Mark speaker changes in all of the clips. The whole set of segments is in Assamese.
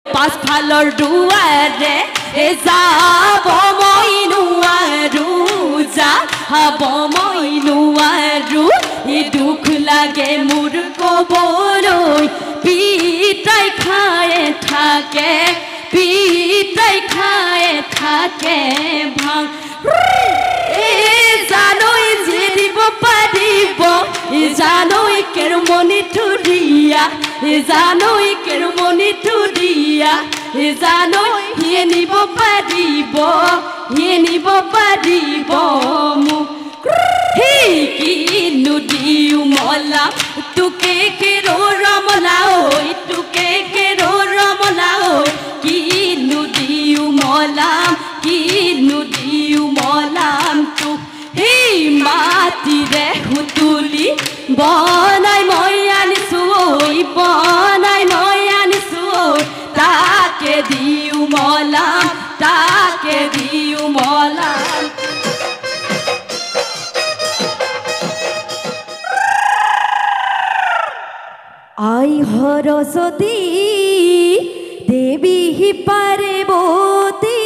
Speaker 1: পাছফালৰ দুৱাৰে যাব মই নোৱাৰো যাব মই নোৱাৰো দুখ লাগে মোৰ কবলৈ পিতাই খায়ে থাকে পিতাই খায়ে থাকে ভাং জানৈ জিৰিব পাৰিব জানৈ কেৰমণি ধুৰিয়া জানৈ কেৰমণি ধুৰিয়া জানৈ সিয়ে নিব পাৰিব মোক সেই কিনো দিও মলা তোকে কেৰো ৰমলা ঐ তোকে কেৰো ৰমলা ঐ কিনো দিও মলাম তোক সেই মাটিৰে সুতুলি বনাই মই আনিছো ঐ বনাই মই আনিছো ঐ তাকে দিও মলাম আই সৰস্বতী দেৱী পাৰ্বতী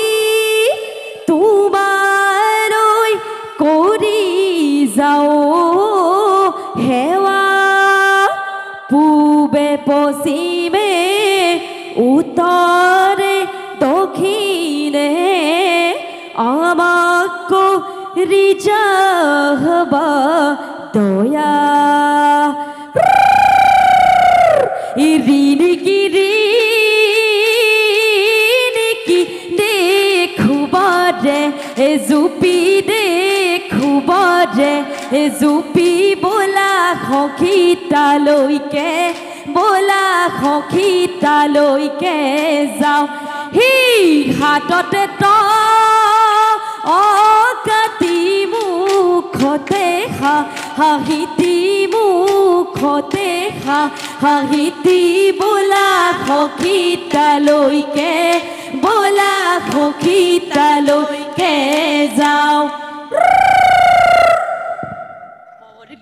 Speaker 1: তোমালৈ কৰি যাও সেৱা পূবে পশ্চিমে উত্তৰে দক্ষিণে আমাক কৰি যাবা দয়া ৰিণিকি দেখুবাৰে জুপি দেখুবাৰে জুপি বোলা সখীতালৈকে যাওঁ সেই হাততে কাটি মুখতে হাঁহিতি বোলা সখীতালৈকে যাওঁ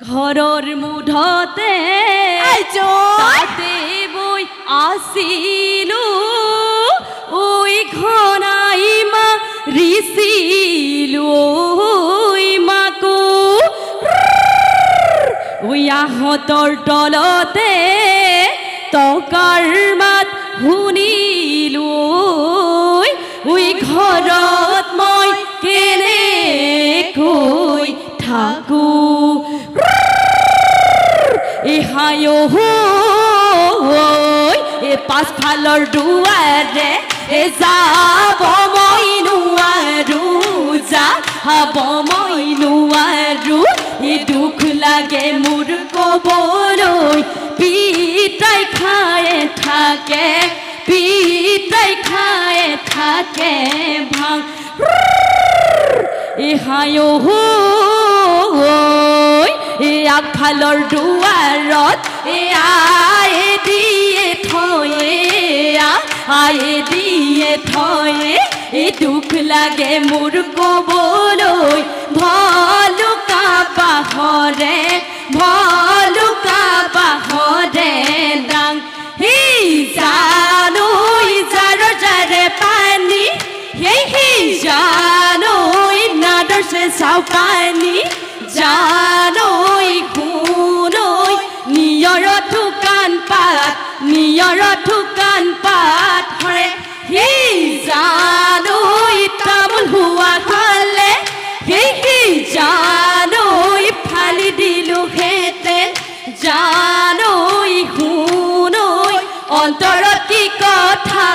Speaker 1: ঘৰৰ মুধতে তাতে বৈ আছিলো ঐ ঘনাই মাৰিছিলো ঐ মাকো আহঁতৰ তলতে টকাৰ মাত শুনিলো ঐ ঘৰত মই কেনেকৈ থাকো পাছফালৰ দুৱাৰে যাব মই নোৱাৰো যাব মই নোৱাৰো দুখ লাগে মোৰ কবলৈ পিতাই খায়ে থাকে ভাং আগফালৰ দুৱাৰত আয়ে দিয়ে থয়ে দুখ লাগে মোৰ কবলৈ ভলুকা বাহৰে ডাং সেই জানৈ যাৰে পানী সেই জানৈ নাদৰছে চাও পানী জানৈ শুনৈ নিয়ৰ ঠুকান পাত হৰে সেই জানৈ তামোল হোৱা খালে সেই জানৈ ফালি দিলো হেতে জানৈ শুনৈ অন্তৰত কি কথা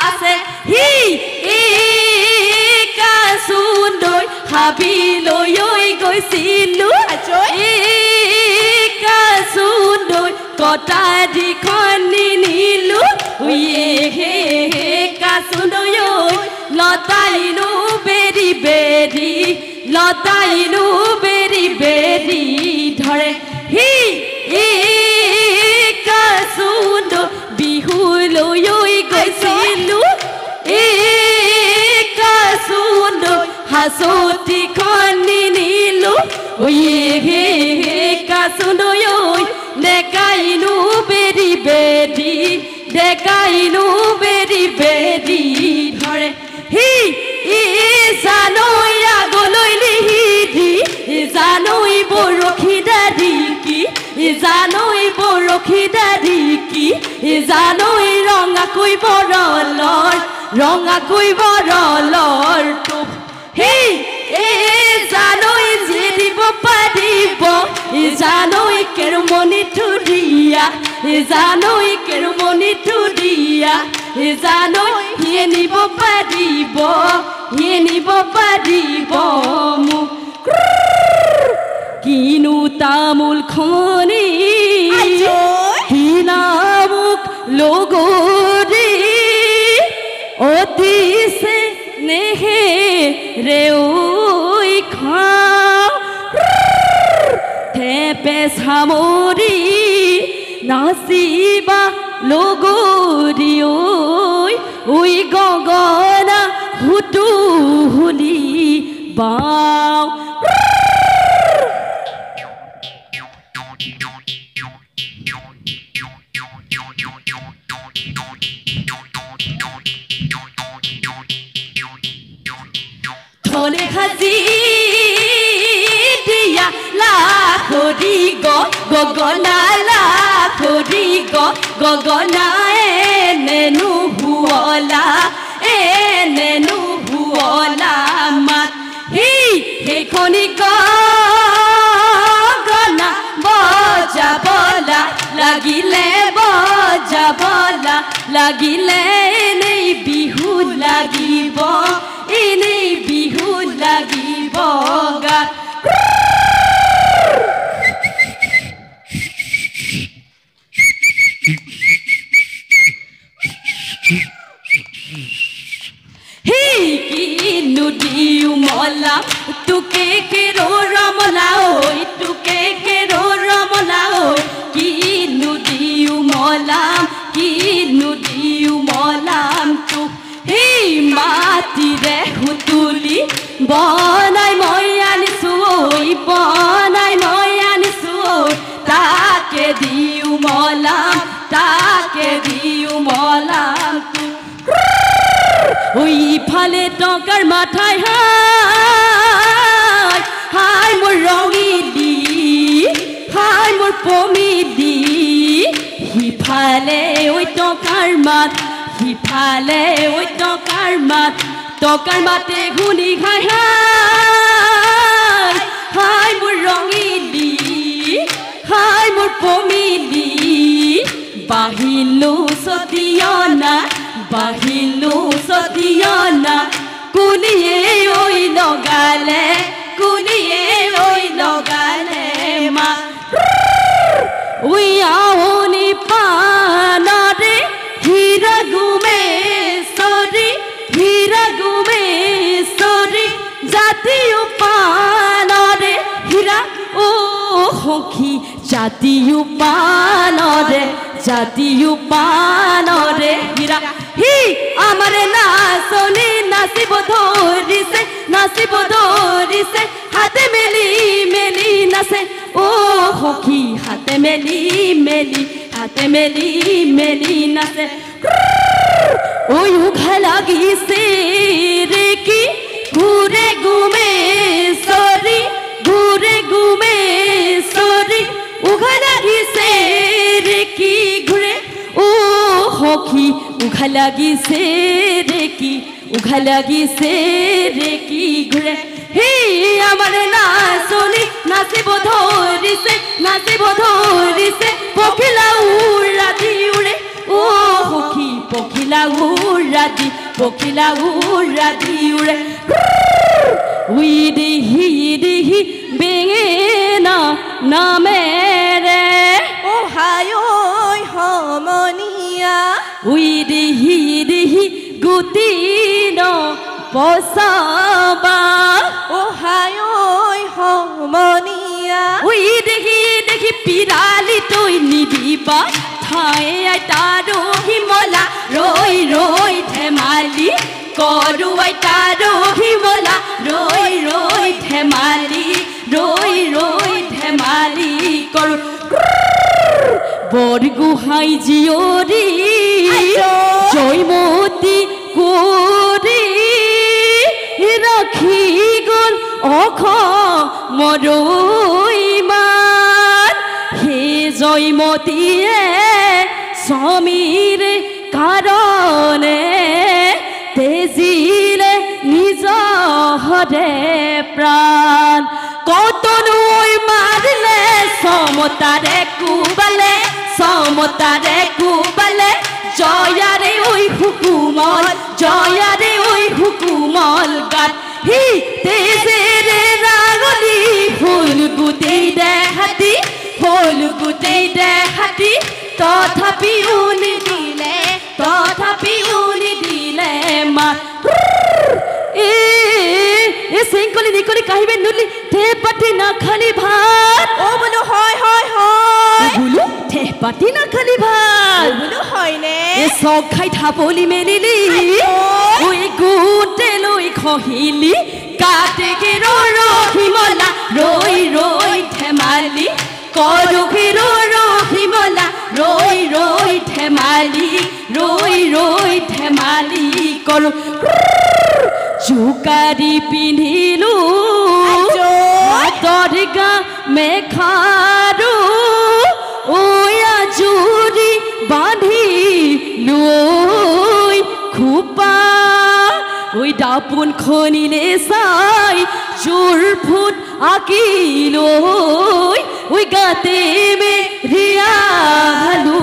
Speaker 1: আছে সেই কাচুন্দৈ হাবিলৈ গৈছিলো কাচুন্দৈ কটা দিখন নিনিলো কাচুন্দৈ লতাইনো বেৰি ধৰে সেই কাচুন্দৈ বিহুলৈ গৈছিলো কাচুন্দৈ হাচতিখন নিনিলো কাচুন্দৈ নেকাইনো বেৰি ডেকাইনো বেৰি বেৰি ধৰে হি জানৈ আগলৈ লিহিৰি জানৈ বৰশী দাৰি কি জানৈ বৰশী দাৰি কি জানৈ ৰঙাকৈ বৰলৰ টোপ হেই জানৈ জিৰিব পাৰিব জানৈ কেৰুমণি ধুৰীয়া জানৈ কেৰুমণি ধুৰীয়া জানৈ সিয়ে নিব পাৰিব মোক কিনো তামোল খনি কিনা মোক লগৰী অতিছে নেহে ৰেঐ খাওঁ থেপে চামৰি নাচিবা লগৰী ঐ গগনা হুতুলি বাওঁ থলে সাজি দিয়া লাখৰি গগনা লাখৰি গগনা এনেনো হুৱলা মাত সেইখনি গগনা বজাবলা লাগিলে এনেই বিহু লাগিব গাত কিনো দিও মলা তোকে কেৰো ৰমলা ঐ তোকে কেৰো ৰমলা ঐ কিনো দিও মলাম তোক সেই মাটিৰে হুতুলি বনাই মই আনিছো তাকে দিও মলাম ইফালে টকাৰ মাথাই হাই মোৰ ৰঙিলি হাই মোৰ পমিলি সিফালে টকাৰ মাতে শুনি হাই মোৰ ৰঙিলি হাই মোৰ পমিলি বাহিলো সদিয়না কুলিয়ে ঐ লগালে মা আউনি পানৰে হীৰা গুমেশ্বৰী জাতীয় পানৰে হীৰা ও সখী জাতীয় পানৰে হীৰা আমাৰে নাচনী নাচিব ধৰিছে হাতে মেলি নাচে ও সখী হাতে মেলি নাচে উঘা লাগিছে ৰে কি ঘূৰে গুমেশ্বৰী উঘা লাগিছে ৰে কি ঘূৰে ও সখী উঘা লাগিছে ৰে কি ঘূৰে আমাৰ নাচনী নাচিব ধৰিছে পখিলা উৰাদি উৰে ও সখী পখিলা উৰাদি উৰে দিহি বেঙেনা নামেৰে
Speaker 2: ও হাই ঐ সমনীয়া
Speaker 1: দিহি গুটি পচাবা
Speaker 2: ও হাই ঐ সমনীয়া
Speaker 1: দেখি পিৰালি তই নিদিবা ঠাই তাৰো হিমলা ৰৈ ধেমালি কৰো তাৰো হিমলা ৰৈ ধেমালি কৰো বৰ গোহাঁই জীয়ৰী মরুইমান হে জয়মতীয়ে স্বামীর কারণে তেজিলে নিজ হরে প্রাণ কত নই মারলে সমতারে কুবালে সমতারে কুবালে জয়ারে ওই হুকুমল জয়ারে ওই হুকুমল গাত হি তেজের রাগলি ফুল গুতেই দেখাতি ফুল গুতেই দেখাতি তথাপি উনি দিলে মা এ সেঙ্কলি নিকলি কাহিবে নুলি থে পাটি না খালি ভাত
Speaker 2: ও বলো হয় হয় হয়
Speaker 1: বলো থে পাটি না খালি ভাত
Speaker 2: বলো হয় নে
Speaker 1: এ সব খাই থাপলি মেলিলি ওই গুটে লই খহিলি কাটে কে রহিমলা রই রই ধেমালি করু কে রহিমলা রই রই ধেমালি রই রই ধেমালি করু চুকারি পিন্ধিলো হাতৰ গা মেখাৰু ওয়া জুৰি বান্ধিলো খোপা ওই দাপোন খনিলে চাই জোৰ ফুট আঁকিলো ওই গাতে মে ৰিয়ালো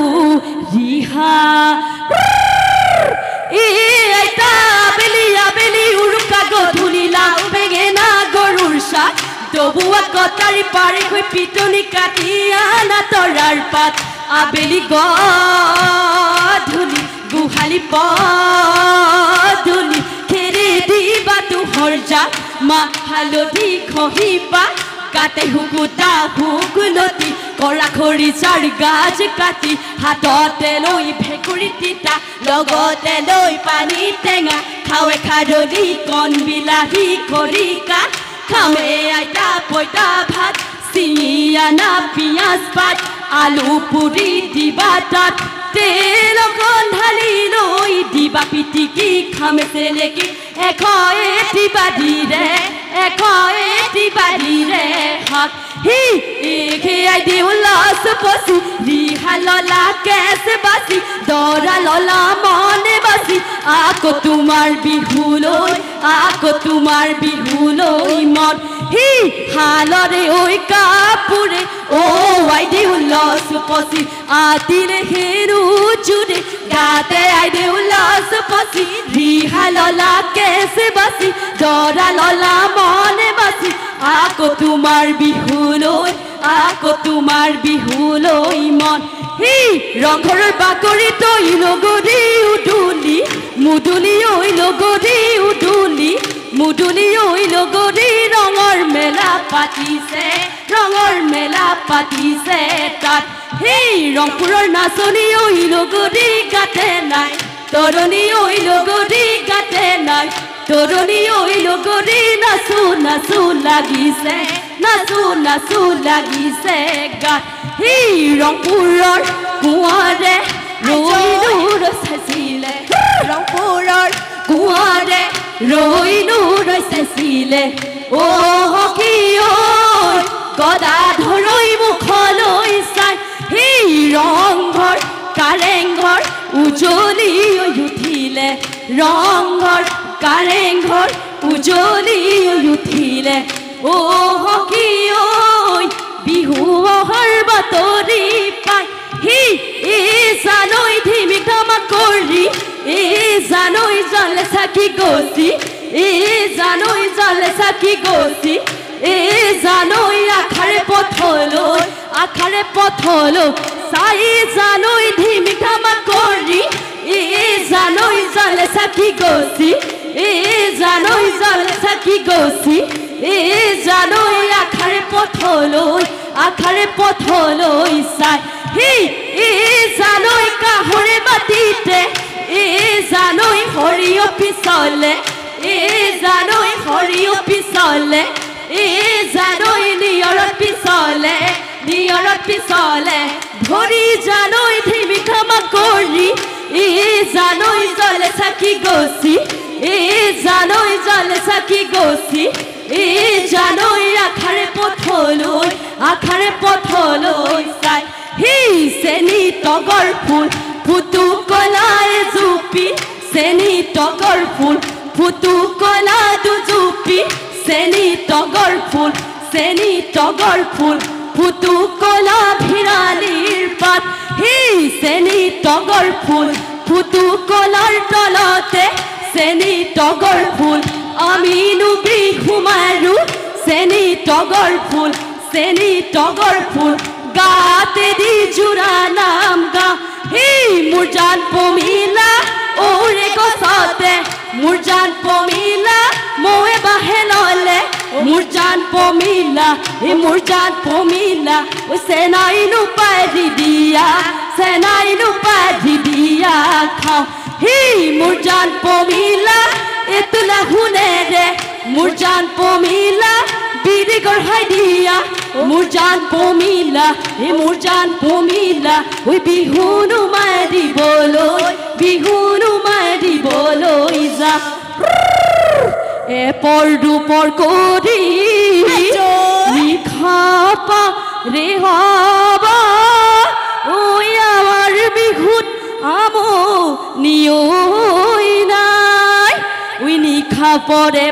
Speaker 1: ৰিহা এটা বেলি আবেলি উৰুকা গধূলি লাও বেঙেনা গৰুৰ চাক ডবুৱা কটাৰী পাৰি হৈ পিটনি কাটি আনা তৰাৰ পাত আবেলি গধূলি গোহালি পদূলি খেৰি দিবা তোহৰ জাক মা হালধি খহিবা কাটে হুকুতা হুকুলতি কৰা খৰি চাৰ গাজ কাটি হাততে লৈ ভেকুৰি তিতা লগতে লৈ পানী টেঙা খাৱে খাৰলি কণ বিলাহী খৰিকা খাৱে আইতা পইতা ভাত চিঙি আনা পিঁয়াজ পাত আলু পুৰি দিবা তাত তেল অকণ ঢালি লৈ দিবা পিটিকি খামে চেলেকি এটি বাঢ়িৰে এটি বাঢ়িৰে শাক হি খেয়াই দিওঁ লছ পচি ৰিহা ললা কেচ বাচি দৰা ললা মনে বাচি আকৌ তোমাৰ বিহুলৈ মন হি হালৰে ঐ কাপোৰে আই দিওঁ লছ পচি আতিলে হেৰু জুৰে গাতে আই দিওঁ লছ পচি ৰিহা ললা কেচ বাচি দৰা ললা মনে বাচি আকৌ তোমাৰ বিহুলৈ মন হি ৰংঘৰৰ বাকৰি তৈ লগৰি উদুলি মুদুলি ঐ লগৰি উদুলি মুদুলি ঐ লগৰি ৰঙৰ মেলা পাতিছে তাত সেই ৰংপুৰৰ নাচনি ঐ লগৰি গাতে নাই তৰণি ঐ লগৰি গাতে নাই তৰণি ঐ লগৰি নাচো লাগিছে গাত সেই ৰংপুৰৰ কুঁৱাৰে ৰৈনো ৰচাইছিলে
Speaker 2: ৰংপুৰৰ
Speaker 1: কুঁৱাৰে ৰৈনো ৰচাইছিলে অ হকি ঐ গদাধৰই মুখলৈ চাই সেই ৰংঘৰ কাৰেংঘৰ উজলি উঠিলে ৰংঘৰ কাৰেংঘৰ উজলি উঠিলে অ হকি ঐ বিহু অহাৰ বাতৰি পাই হি জানৈ ধিমিক ধামাক কৰি জানৈ জলে চাকি গছি জানৈ জলে চাকি গছি জানৈ আখাৰে পথলৈ চাই জানৈ ধিমিক ধামাক কৰি জানৈ জলে চাকি গছি জানৈ জলে চাকি গছি জানৈ আখাৰে পথলৈ চাই হি জানৈ কাহৰে মাটিতে জানৈ সৰিয় পিছলে জানৈ সৰিয় পিছলে জানৈ নিয়ৰত পিছলে ধৰি জানৈ ধিমিক ধামাক কৰি জানৈ জলে চাকি গছি জানৈ জলে চাকি গছি এই জানৈ আখাৰে পথলৈ চাই সেই চেনি তগৰ ফুল ফুটু কলাই জুপি চেনি তগৰ ফুল ফুটু কলা দুজুপি চেনি তগৰ ফুল ফুটু কলা ভিৰালিৰ পাত সেই চেনি তগৰ ফুল ফুটু কলাৰ তলতে চেনি তগৰ ফুল আমিনো বিহু মাৰো চেনি তগৰ ফুল গাতে দি জোৰা নাম গা সেই মোৰ জান পমিলা ওৰে গছতে মোৰ জান পমিলা ময়ে বাহে ললে মোৰ জান পমিলা ও চেনাইনো পাৰি দিয়া খাওঁ সেই মোৰ জান পমিলা এতুলা শুনে ৰে মোৰ জান পমিলা বিৰি গঢ়াই দিয়া মোৰ জান পমিলা ঐ বিহুনো মাৰিবলৈ যা এপৰ দুপৰ কৰি নিখাপা ৰে হবা ঐ আমাৰ বিহুত আমনিঐ নাই ঐ নিশা পৰে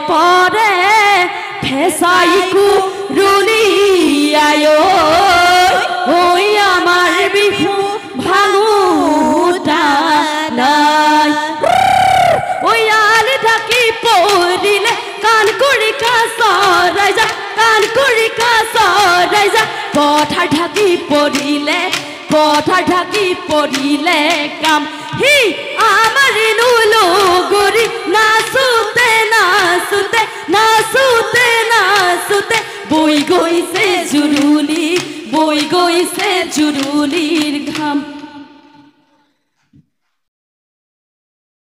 Speaker 1: ফেঁচাইকো ৰুলিয়াই ঐ আমাৰ বিহু ভাঙোতা নাই ঐ আলি ঢাকি পৰিলে কাণ কৰি কাছৰাই যা পথাৰ ঢাকি পৰিলে কাম হি আমাৰ লগৰী নাচোতে বৈ গৈছে জুৰুলিৰ ঘাম